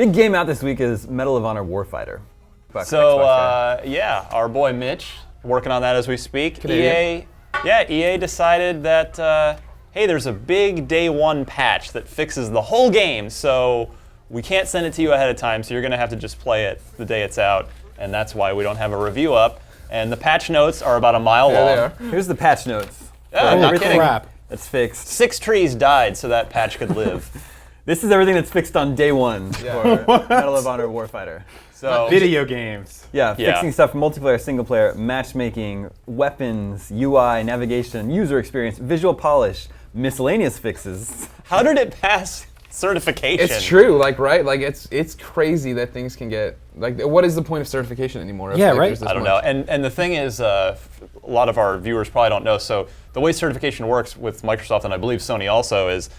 Big game out this week is Medal of Honor Warfighter. Yeah, our boy Mitch working on that as we speak. EA decided that hey, there's a big day one patch that fixes the whole game, so we can't send it to you ahead of time, so you're gonna have to just play it the day it's out, and that's why we don't have a review up. And the patch notes are about a mile long. They are. Here's the patch notes. Not kidding. Crap. That's fixed. 6 trees died so that patch could live. This is everything that's fixed on day one for Medal of Honor Warfighter. So Video games. Yeah, fixing stuff for multiplayer, single player, matchmaking, weapons, UI, navigation, user experience, visual polish, miscellaneous fixes. how did it pass certification? It's true, right? It's crazy that things can get what is the point of certification anymore? Yeah, right. I don't know. And the thing is, a lot of our viewers probably don't know. So the way certification works with Microsoft, and I believe Sony also, is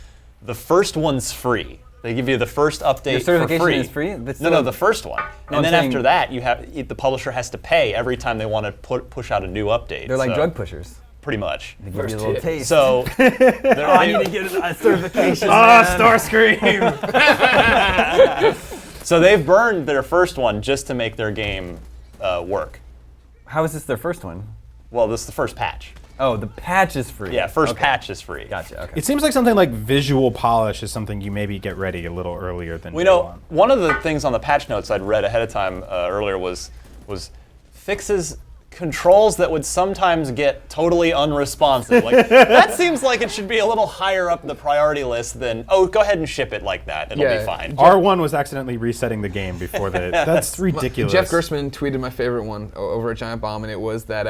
the first one's free. They give you the first update certification for free. is free? No, the first one. No, and then I'm after that, the publisher has to pay every time they want to push out a new update. They're like drug pushers. Pretty much. They give you a little taste. So I need to get a certification. Starscream! So they've burned their first one just to make their game work. How is this their first one? Well, this is the first patch. Oh, the patch is free. Yeah, first patch is free. Gotcha. Okay. It seems like something like visual polish is something you maybe get ready a little earlier than We day know one. one of the things on the patch notes I'd read ahead of time earlier was fixes controls that would sometimes get totally unresponsive. Like that seems like it should be a little higher up the priority list than go ahead and ship it like that. It'll be fine. R1 was accidentally resetting the game before the. That's ridiculous. Jeff Gerstmann tweeted my favorite one over at Giant Bomb, and it was that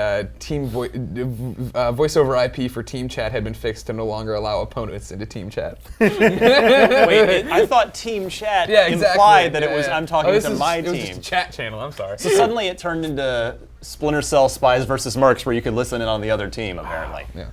voiceover IP for Team Chat had been fixed to no longer allow opponents into Team Chat. Wait, I thought Team Chat implied that it was I'm talking to my team. It was just a chat channel. I'm sorry. So suddenly it turned into Splinter Cell Spies versus Mercs, where you could listen in on the other team, apparently. Yeah.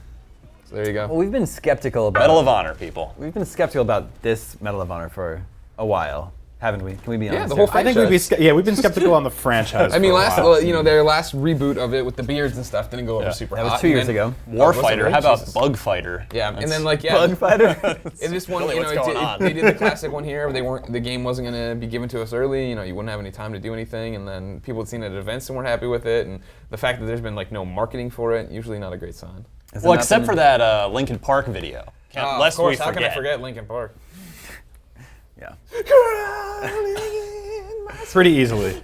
So there you go. Well, we've been skeptical about Medal of Honor, people. We've been skeptical about this Medal of Honor for a while, haven't we? Can we be honest? the whole here? I think we've been skeptical on the franchise. I mean, for a while. their last reboot of it with the beards and stuff didn't go over super That hot. was 2 years ago. Warfighter, how about Bug Fighter? Yeah, and then Bug Fighter. it just one, Really what's going on. they did the classic one here. The game wasn't going to be given to us early. You wouldn't have any time to do anything, and then people had seen it at events and weren't happy with it. And the fact that there's been no marketing for it, usually not a great sign. Well, except for that Linkin Park video. Lest we how can I forget. forget Linkin Park? Yeah. Pretty easily.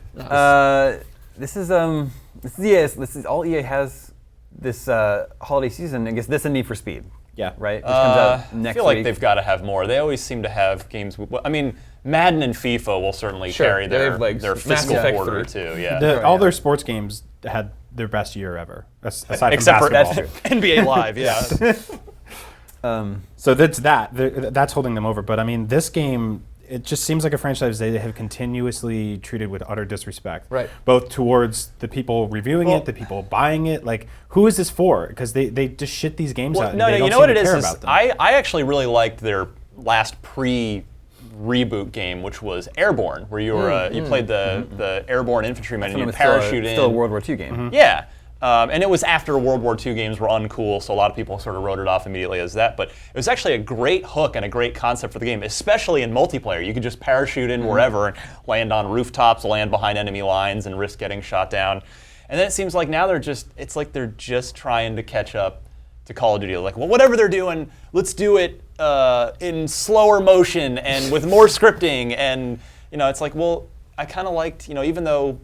This is EA. This is all EA has this holiday season. I guess this and Need for Speed. Yeah. Right. Which comes out next I feel like week. they've got to have more. They always seem to have games. I mean, Madden and FIFA will certainly carry they their have legs. their Mass fiscal Effect quarter 3. too. Yeah. All their sports games had their best year ever, aside Except from for basketball. NBA Live. Yeah. So that's holding them over. But I mean, this game, it just seems like a franchise they have continuously treated with utter disrespect. Right. Both towards the people reviewing it, the people buying it. Like, who is this for? Because they just shit these games out. And they don't you know what seem it to care is? about them. I actually really liked their last pre-reboot game, which was Airborne, where you were you played the airborne infantryman and you parachute in. Still a World War II game. Mm-hmm. Yeah. And it was after World War II games were uncool, so a lot of people sort of wrote it off immediately as that. But it was actually a great hook and a great concept for the game, especially in multiplayer. You could just parachute in wherever and land on rooftops, land behind enemy lines, and risk getting shot down. And then it seems like now they're just trying to catch up to Call of Duty. Like, well, whatever they're doing, let's do it in slower motion and with more scripting. And it's like, well, I kind of liked, even though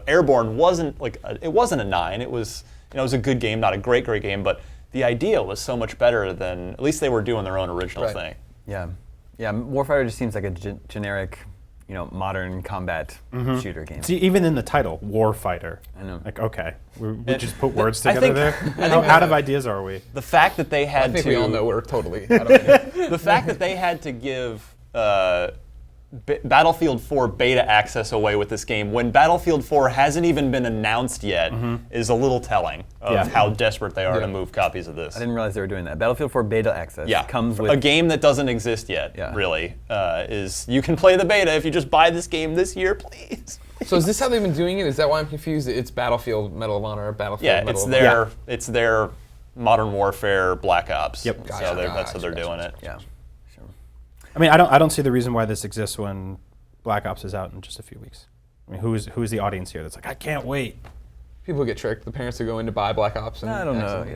Airborne wasn't it wasn't a 9. It was, it was a good game, not a great game, but the idea was so much better than, at least they were doing their own original thing. Yeah. Warfighter just seems like a generic, modern combat shooter game. See, even in the title, Warfighter. I know. Like, okay, we just put words together there. I How think out of ideas are we? The fact that they had I think to, we all know we're totally out of it. the fact that they had to give Battlefield 4 beta access away with this game when Battlefield 4 hasn't even been announced yet is a little telling of how desperate they are to move copies of this. I didn't realize they were doing that. Battlefield 4 beta access comes with a game that doesn't exist yet. Really, is you can play the beta if you just buy this game this year, please. So is this how they've been doing it? Is that why I'm confused? It's Battlefield Medal of Honor or Battlefield Yeah, Medal of Honor? it's their Modern Warfare Black Ops. Yep. So that's how they're doing it. Yeah. Sure. I mean, I don't see the reason why this exists when Black Ops is out in just a few weeks. I mean, who's the audience here that's like, I can't wait? People get tricked. The parents who go in to buy Black Ops. And I don't know.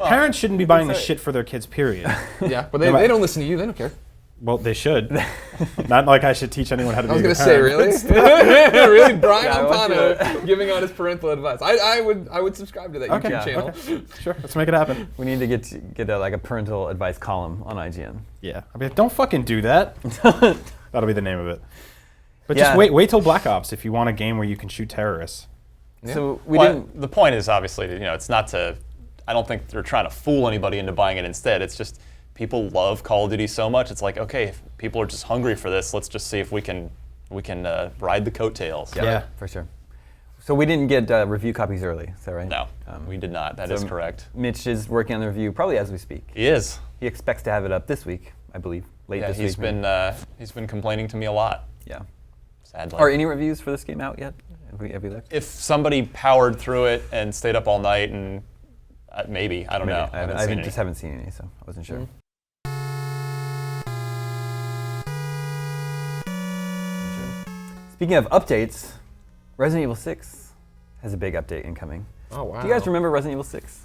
Parents shouldn't be buying the shit for their kids, period. Yeah, but they don't listen to you. They don't care. Well, they should. Not like I should teach anyone how to be a good I was parent. gonna say, really, really, Brian Yeah, I want you Alpano giving out his parental advice. I would subscribe to that YouTube channel. Okay. Sure, let's make it happen. We need to get like a parental advice column on IGN. Yeah, I mean, don't fucking do that. That'll be the name of it. But Yeah. just wait till Black Ops if you want a game where you can shoot terrorists. Yeah. So we Well, didn't. the point is obviously, it's not to. I don't think they're trying to fool anybody into buying it instead. It's just people love Call of Duty so much. It's like, okay, if people are just hungry for this, let's just see if we can ride the coattails. Yeah. For sure. So we didn't get review copies early. Is that right? No, we did not. That is correct. Mitch is working on the review probably as we speak. He is. He expects to have it up this week, I believe. Late Yeah, this he's week. he's been complaining to me a lot. Yeah. Sadly. Are any reviews for this game out yet? Have we looked? If somebody powered through it and stayed up all night and maybe, I don't know. I just haven't seen any, so I wasn't sure. Speaking of updates, Resident Evil 6 has a big update incoming. Oh wow. Do you guys remember Resident Evil 6?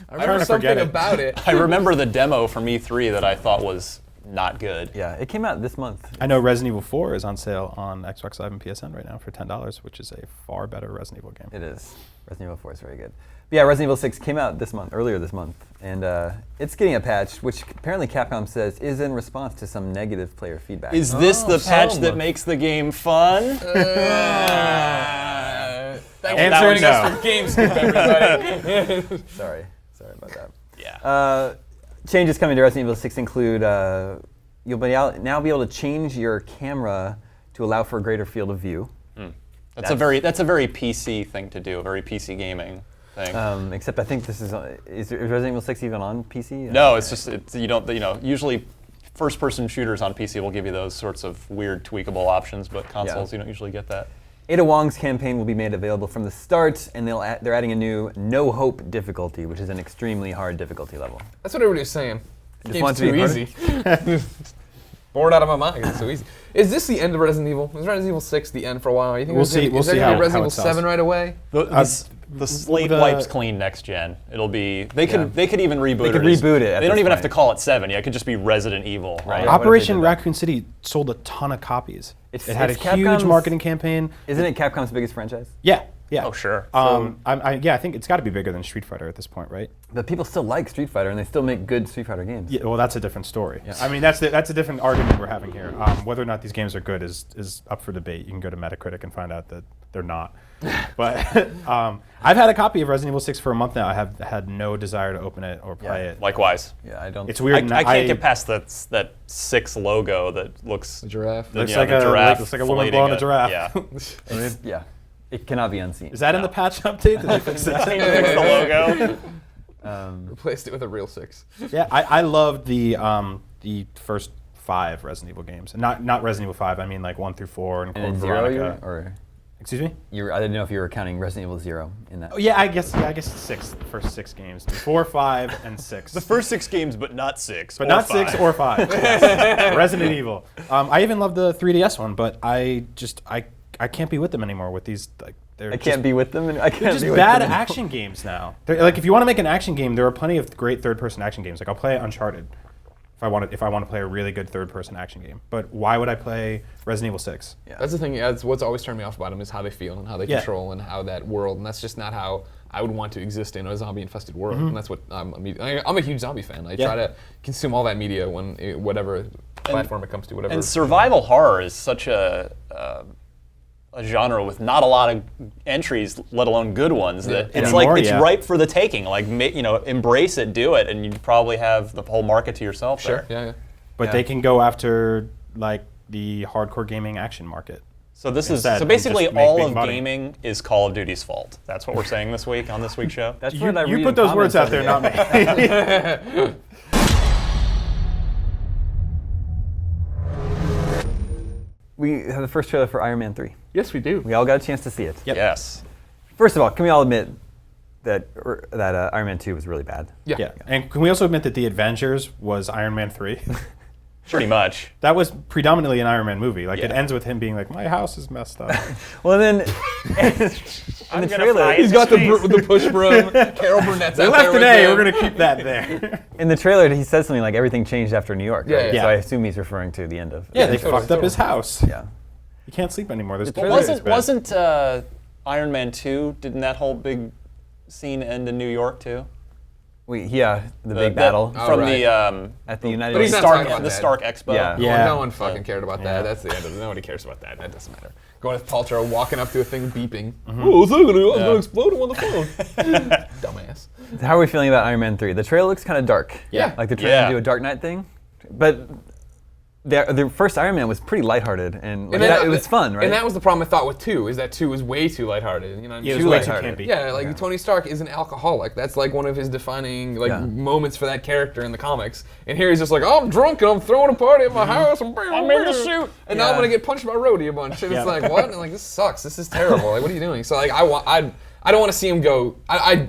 I remember to something forget it. about it. I remember the demo from E3 that I thought was not good. Yeah, it came out this month. I know Resident Evil 4 is on sale on Xbox Live and PSN right now for $10, which is a far better Resident Evil game. It is. Resident Evil 4 is very good. But yeah, Resident Evil 6 came out earlier this month, and it's getting a patch, which apparently Capcom says is in response to some negative player feedback. Is this the patch some. that makes the game fun? Thanks Answer for joining no. us for GameScoop, everybody. Sorry about that. Yeah. Changes coming to Resident Evil 6 include you'll now be able to change your camera to allow for a greater field of view. That's a very PC thing to do, a very PC gaming thing. Except I think this is Resident Evil 6 even on PC? No, it's just you don't usually first-person shooters on PC will give you those sorts of weird tweakable options, but consoles you don't usually get that. Ada Wong's campaign will be made available from the start, and they're adding a new No Hope difficulty, which is an extremely hard difficulty level. That's what everybody's saying. Just Game's want it to too be easy. Bored out of my mind 'cause it's so easy. Is this the end of Resident Evil? Is Resident Evil 6 the end for a while? You think We'll see Resident how Evil it sells. 7 right away? The slate the- wipes clean next gen. It'll be they could even reboot They it. could reboot it at They don't this even have point. to call it 7. Yeah, it could just be Resident Evil. Right. Right. What if they Operation did that? Raccoon City sold a ton of copies. It had a it's huge Capcom's- marketing campaign. Isn't it Capcom's biggest franchise? Yeah. Oh sure. I think it's got to be bigger than Street Fighter at this point, right? But people still like Street Fighter, and they still make good Street Fighter games. Yeah, well, that's a different story. I mean, that's a different argument we're having here. Whether or not these games are good is up for debate. You can go to Metacritic and find out that they're not. But I've had a copy of Resident Evil 6 for a month now. I have had no desire to open it or play it. Likewise. Yeah, I don't. It's weird. I can't get past that 6 logo that looks. The giraffe. Looks yeah, like the a giraffe looks like a woman filleting blowing a giraffe. Yeah. Yeah, it cannot be unseen. Is that in the patch update? Did they fix that? Fix the logo. Replaced it with a real 6. Yeah, I loved the first 5 Resident Evil games. Not Resident Evil 5. I mean like 1 through 4 and And Code in Zero, Veronica. or Excuse me? I didn't know if you were counting Resident Evil 0 in that. Oh, yeah, I guess 6. The first 6 games. 4, 5, and 6. The first 6 games, but not 6. But or not 5. 6 or 5. Yes. Resident Evil. I even love the 3DS one, but I can't be with them anymore with these. Like, I can't be with them, and I They're can't just be with bad them. action games now. Like if you want to make an action game, there are plenty of great third-person action games. Like I'll play Uncharted if I want to play a really good third-person action game. But why would I play Resident Evil 6? Yeah. That's the thing. That's what's always turned me off about them is how they feel and how they Yeah. control and how that world. And that's just not how I would want to exist in a zombie-infested world. And that's what I'm a huge zombie fan. I try to consume all that media when whatever platform it comes to, whatever. And survival horror is such a genre with not a lot of entries, let alone good ones. That it's Anymore, like it's yeah. ripe for the taking. Like embrace it, do it, and you probably have the whole market to yourself. sure. There. Yeah. But Yeah. they can go after like the hardcore gaming action market. So this is Instead, so and basically just make all big of money. gaming is Call of Duty's fault. That's what we're saying this week on this week's show. That's You what I read put in those words out there, comments not me. We have the first trailer for Iron Man 3. Yes, we do. We all got a chance to see it. Yep. Yes. First of all, can we all admit that Iron Man 2 was really bad? Yeah. Yeah. And can we also admit that The Avengers was Iron Man 3? Pretty much. That was predominantly an Iron Man movie. Like, it Yeah. ends with him being like, my house is messed up. Well, then in the trailer, He's got the push broom. Carol Burnett's They out left there an with A. him. We're going to keep that there. in the trailer, he says something like everything changed after New York. Yeah, right? yeah. So I assume he's referring to the end of. Yeah, they totally, fucked up totally. his house. Yeah. He can't sleep anymore. There's But wasn't Iron Man 2, didn't that whole big scene end in New York too? The big battle Oh, from right. the at the United But he's not States. talking about that. Stark Expo. Yeah. Yeah. No one fucking cared about that. That's the end of it. Nobody cares about that. That doesn't matter. Gwyneth Paltrow walking up to a thing beeping. Oh, it's gonna explode him on the phone. Dumbass. How are we feeling about Iron Man 3? The trailer looks kind of dark. Yeah. Like they're trying Yeah. to do a Dark Knight thing. But the first Iron Man was pretty lighthearted, and, like, then it was fun, right? And that was the problem I thought with 2, is that 2 was way too lighthearted. You know what I mean? Yeah, it Too was way too lighthearted. campy. Yeah, like Tony Stark is an alcoholic. That's like one of his defining moments for that character in the comics. And here he's just like, oh, I'm drunk and I'm throwing a party at my house. I'm in the suit. And now I'm gonna get punched by Rhodey a bunch. And it's like, what? And like, this sucks. This is terrible. Like, what are you doing? So like, I don't want to see him go. I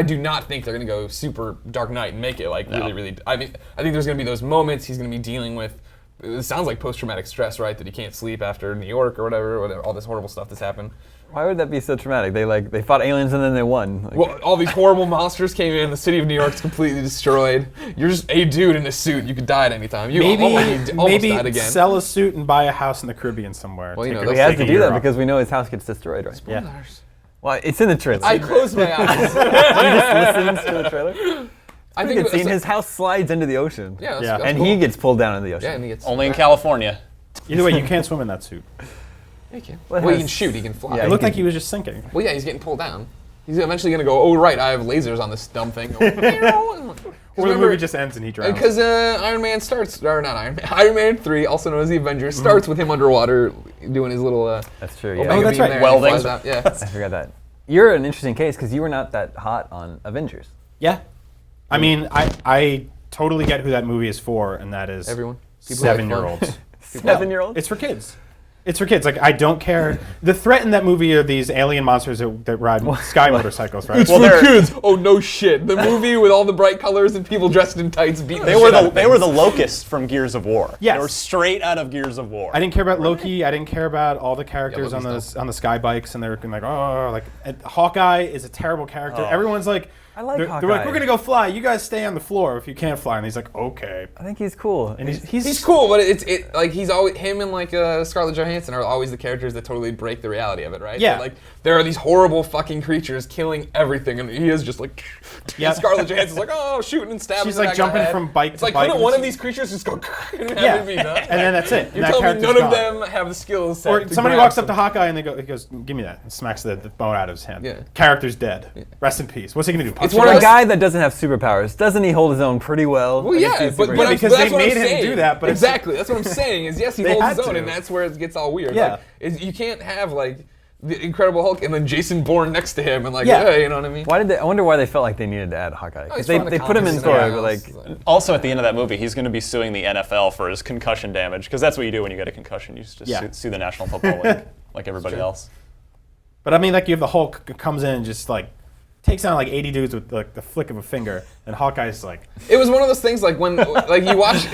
do not think they're gonna go super Dark Knight and make it like really. I think there's gonna be those moments he's gonna be dealing with. It sounds like post-traumatic stress, right? That he can't sleep after New York or whatever, all this horrible stuff that's happened. Why would that be so traumatic? They fought aliens and then they won. Like, Well, all these horrible monsters came in. The city of New York's completely destroyed. You're just a dude in a suit. You could die at any time. You almost died again. sell a suit and buy a house in the Caribbean somewhere. Well, you Take know, a- he has take to a do year that off. because we know his house gets destroyed, right? Yeah. Spoilers. Well, it's in the trailer. I closed my eyes. He just listens to the trailer. I Good scene. His house slides into the ocean. Yeah, Yeah. that's And cool. he gets pulled down into the ocean. Yeah, and he gets Only in California. Either way, you can't swim in that suit. Yeah, he can. Well, Well, he has- can shoot. He can fly. Yeah, It looked can- like he was just sinking. Well, yeah, he's getting pulled down. He's eventually gonna go. Oh, right, I have lasers on this dumb thing. Or the movie just ends and he drowns. Because Iron Man starts, or not Iron Man, Iron Man 3, also known as the Avengers, starts with him underwater doing his little. That's true. Omega Yeah. Oh, that's beam right. there, and he Welding. flies out. Yeah. I forgot that. You're an interesting case because you were not that hot on Avengers. Yeah. I mean, I totally get who that movie is for, and that is Everyone. People who like fun. 7-year-olds. 7-year-old? It's for kids. It's for kids. Like, I don't care. The threat in that movie are these alien monsters that ride sky motorcycles, right? It's for kids. Oh no shit! The movie with all the bright colors and people dressed in tights beating. They the were shit out the of they were the things. locusts from Gears of War. Yes. They were straight out of Gears of War. I didn't care about Loki. I didn't care about all the characters on Loki's the sky bikes, and they were like, oh, like and Hawkeye is a terrible character. Everyone's like, I like they're like, Hawkeye. we're gonna go fly. You guys stay on the floor if you can't fly. And he's like, okay. I think he's cool. And he's He's cool, but it's like he's always him and like Scarlett Johansson are always the characters that totally break the reality of it, right? Yeah. So, like there are these horrible fucking creatures killing everything, and he is just like. Yeah. And Scarlett Johansson's like, oh, shooting and stabbing. She's in the like back of the jumping head. from bike It's to like, bike. couldn't one of these creatures just go and have Yeah. it be done? And then that's it. You're That telling me character's none gone. of them have the skills set Or to somebody grab walks up to something. Hawkeye and he goes, give me that. And smacks the bone out of his hand. Yeah. Character's dead. Rest in peace. What's he gonna do? Punch It's him? one For of a those- guy that doesn't have superpowers, doesn't he hold his own pretty well? Well, against yeah, these but superheroes? Yeah, I'm- because that's they what I'm made him saying. do that, but it's- exactly, that's what I'm saying. Is yes, he They holds had his own, to. and that's where it gets all weird. Yeah. Like, you can't have like the Incredible Hulk and then Jason Bourne next to him, and like, Yeah. hey, you know what I mean? Why did they? I wonder why they felt like they needed to add Hawkeye. Oh, he's Because they from the they put him in comics Thor, and but everything like else. Also, at the end of that movie, he's going to be suing the NFL for his concussion damage, because that's what you do when you get a concussion. You just Yeah. sue the National Football League, like everybody else. But I mean, like, you have the Hulk comes in and just like takes down like 80 dudes with like the flick of a finger, and Hawkeye's like, It was one of those things like when like you watch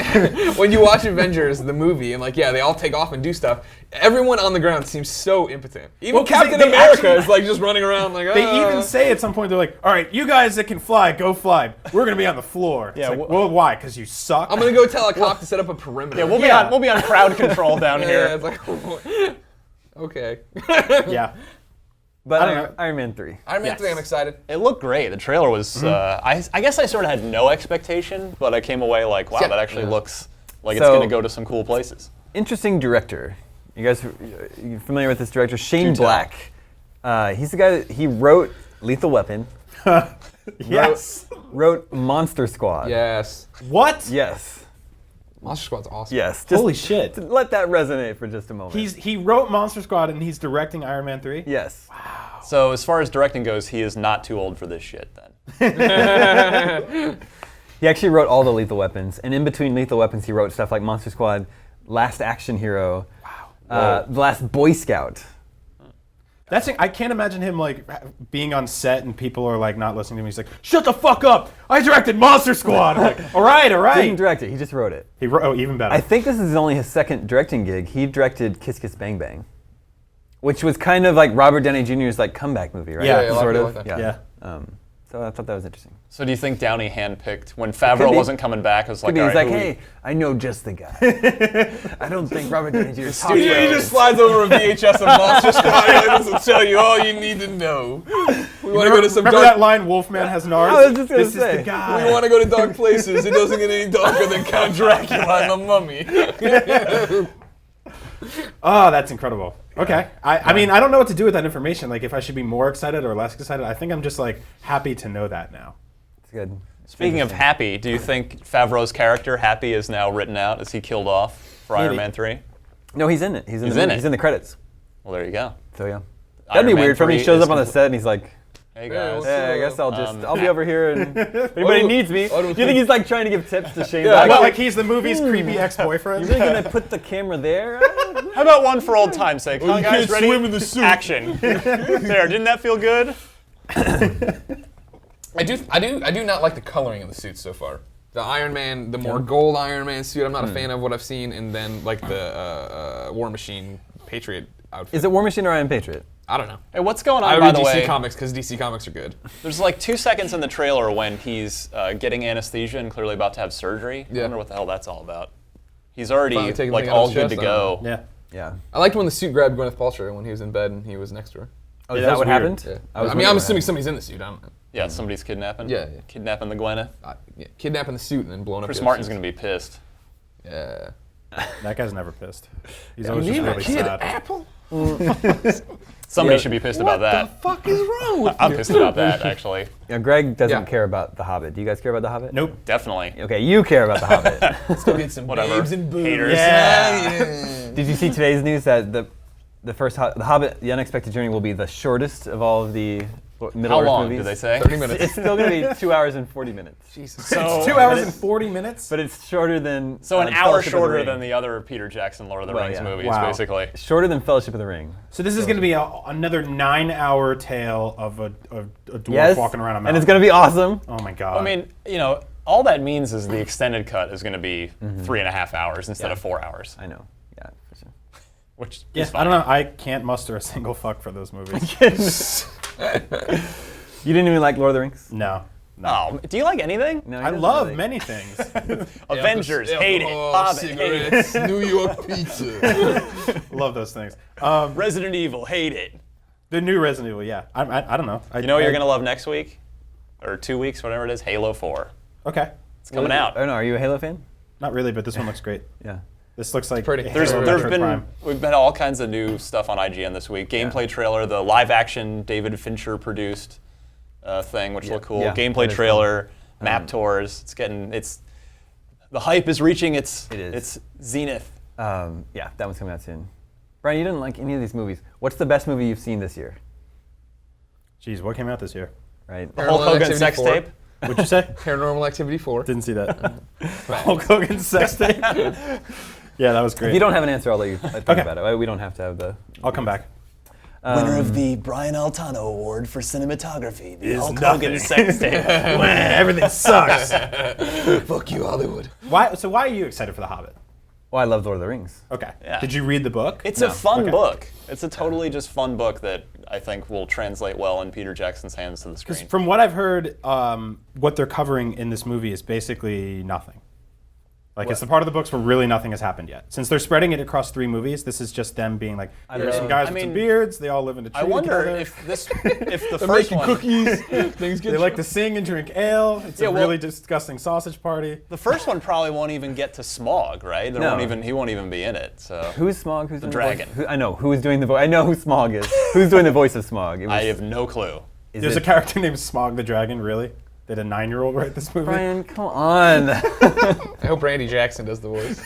when you watch Avengers the movie and like yeah they all take off and do stuff. Everyone on the ground seems so impotent. Even Well, 'cause Captain they America actually- is like just running around like. they even say at some point, they're like, all right, you guys that can fly, go fly. We're gonna be on the floor. It's Yeah, like, well, why? Because you suck. I'm gonna go tell a cop to set up a perimeter. Yeah, Yeah. we'll be on crowd control down Yeah, here. it's like okay. Yeah. but I don't know. Iron Man 3. Iron Man Yes. 3, I'm excited. It looked great. The trailer was. I guess I sort of had no expectation, but I came away like, wow, Yeah. that actually looks like it's So- going to go to some cool places. Interesting director. You guys, you familiar with this director? Shane Do tell. Black. He's the guy that he wrote Lethal Weapon. Yes. Wrote Monster Squad. Yes. What? Yes. Monster Squad's awesome. Yes. Just Holy shit. let that resonate for just a moment. He wrote Monster Squad and he's directing Iron Man 3. yes. So as far as directing goes, he is not too old for this shit then. He actually wrote all the Lethal Weapons, and in between Lethal Weapons, he wrote stuff like Monster Squad, Last Action Hero, The Last Boy Scout. I can't imagine him like being on set and people are like not listening to him. He's like, "Shut the fuck up! I directed Monster Squad." I'm like, all right. Didn't direct it. He just wrote it. He wrote. Oh, even better. I think this is only his second directing gig. He directed Kiss Kiss Bang Bang, which was kind of like Robert Downey Jr.'s like comeback movie, right? Yeah, a lot sort of of. people like yeah. So I thought that was interesting. So do you think Downey handpicked when Favreau be. wasn't coming back? It was like, He's all right, like, who we- hey, I know just the guy. I don't think Robert Downey Jr. is He just slides over a VHS of Monster Squad and will tell you all you need to know. We want to go to some Remember dark. that line, Wolfman has nards? I was just gonna This say. is the guy. We want to go to dark places. It doesn't get any darker than Count Dracula and the Mummy. Oh, that's incredible. Okay. I mean, I don't know what to do with that information. Like, if I should be more excited or less excited. I think I'm just, like, happy to know that now. It's good. Speaking of Happy, do you think Favreau's character, Happy, is now written out? Is he killed off for Iron Maybe. Man 3? No, he's in it. He's in He's the in movie. it. He's in the credits. Well, there you go. So yeah. Iron That'd be Man weird for him. He 3 shows is up on the complete. set and he's like, Hey, Yeah, guys. what's "Hey, I guess I'll be over here and if anybody do- needs me." I don't Do you think he's like trying to give tips to Shane? Yeah, Black? What, like he's the movie's creepy ex-boyfriend? You're really gonna put the camera there? How about one for old time's sake? Huh, you guys, can't ready? swim in the suit. Action. There, didn't that feel good? I do not like the coloring of the suits so far. The Iron Man, the more gold Iron Man suit, I'm not a fan of what I've seen, and then like the War Machine Patriot outfit. Is it War Machine or Iron Patriot? I don't know. Hey, what's going on, I by read the DC way? comics because DC comics are good. There's like 2 seconds in the trailer when he's getting anesthesia and clearly about to have surgery. I Yeah. wonder what the hell that's all about. He's already Finally taking like the thing out all of good his to chest, I go. Yeah. Yeah. I liked when the suit grabbed Gwyneth Paltrow when he was in bed and he was next to her. Oh, Yeah, is that that was what weird. happened? Yeah. I was I'm wondering assuming what somebody's in the suit. Yeah, somebody's kidnapping. Yeah, yeah. Kidnapping the Gwyneth. Kidnapping the suit and then blowing up. Chris the other Martin's suits. gonna be pissed. Yeah. That guy's never pissed. He's always just really sad. Apple? Somebody Yeah. should be pissed about that. Fuck is wrong with I'm pissed about that, actually. Yeah, Greg doesn't Yeah. care about The Hobbit. Do you guys care about The Hobbit? Nope. Definitely. Okay, you care about The Hobbit. Let's go get some Whatever. babes and boobs. Haters. Yeah. Did you see today's news that the first The Hobbit: The Unexpected Journey will be the shortest of all of the Middle How Earth long movies? did they say? 30 minutes. It's still going to be 2 hours and 40 minutes. Jesus. So, 2 hours and 40 minutes? But it's shorter than so an hour Fellowship of the shorter Ring. than the other Peter Jackson Lord of the Well, Rings yeah. movies, Wow. basically. Shorter than Fellowship of the Ring. So this is going to be another 9-hour tale of a dwarf Yes. walking around a mountain. And it's going to be awesome. Oh my god. I mean, all that means is the extended cut is going to be 3.5 hours instead of 4 hours, I know. Yeah, for sure. which yeah, is I fine. don't know. I can't muster a single fuck for those movies. You didn't even like Lord of the Rings? No. Oh, do you like anything? No, he I doesn't love really. many things. Avengers, hate it. Alcohol, Hobbit, hate it. cigarettes, New York pizza. Love those things. Resident Evil, hate it. The new Resident Evil, yeah. I don't know. You know what you're going to love next week? Or 2 weeks, whatever it is? Halo 4. Okay. It's coming out. I don't know. Are you a Halo fan? Not really, but this one looks great. Yeah. This looks like pretty. a There's Halo there's Metroid been Prime. we've had all kinds of new stuff on IGN this week. Gameplay trailer, the live action David Fincher produced thing, which looked cool. Yeah, Gameplay that is trailer, map tours. The hype is reaching its It is. its zenith. Yeah, that one's coming out soon. Brian, you didn't like any of these movies. What's the best movie you've seen this year? Jeez, what came out this year? Right? The Hulk Paranormal Hogan Activity sex 4. tape. What'd you say? Paranormal Activity 4. Didn't see that. Hulk Hogan's sex tape. Yeah, that was great. If you don't have an answer, I'll let you think Okay. about it. We don't have to have the. I'll come back. Winner of the Brian Altano Award for Cinematography, the Is Hulk nothing. Hogan sex tape. Everything sucks. Fuck you, Hollywood. Why are you excited for The Hobbit? Well, I love Lord of the Rings. Okay. Yeah. Did you read the book? It's a fun Okay. book. It's a totally just fun book that I think will translate well in Peter Jackson's hands to the screen. From what I've heard, what they're covering in this movie is basically nothing. Like, it's the part of the books where really nothing has happened yet. Since they're spreading it across 3 movies, this is just them being like, there's some guys with some beards, they all live in a tree I wonder together. if the first one, cookies. Things get They like to sing and drink ale. It's Yeah, a well- really disgusting sausage party. the first one probably won't even get to Smaug, right? There No. he won't even be in it. So Who's Smaug? Who's doing dragon. The voice? I know who's doing the voice. I know who Smaug is. Who's doing the voice of Smaug? It was, I have no clue. is There's it a character named Smaug the Dragon, really? Did a 9-year-old write this movie? Brian, come on. I hope Randy Jackson does the voice.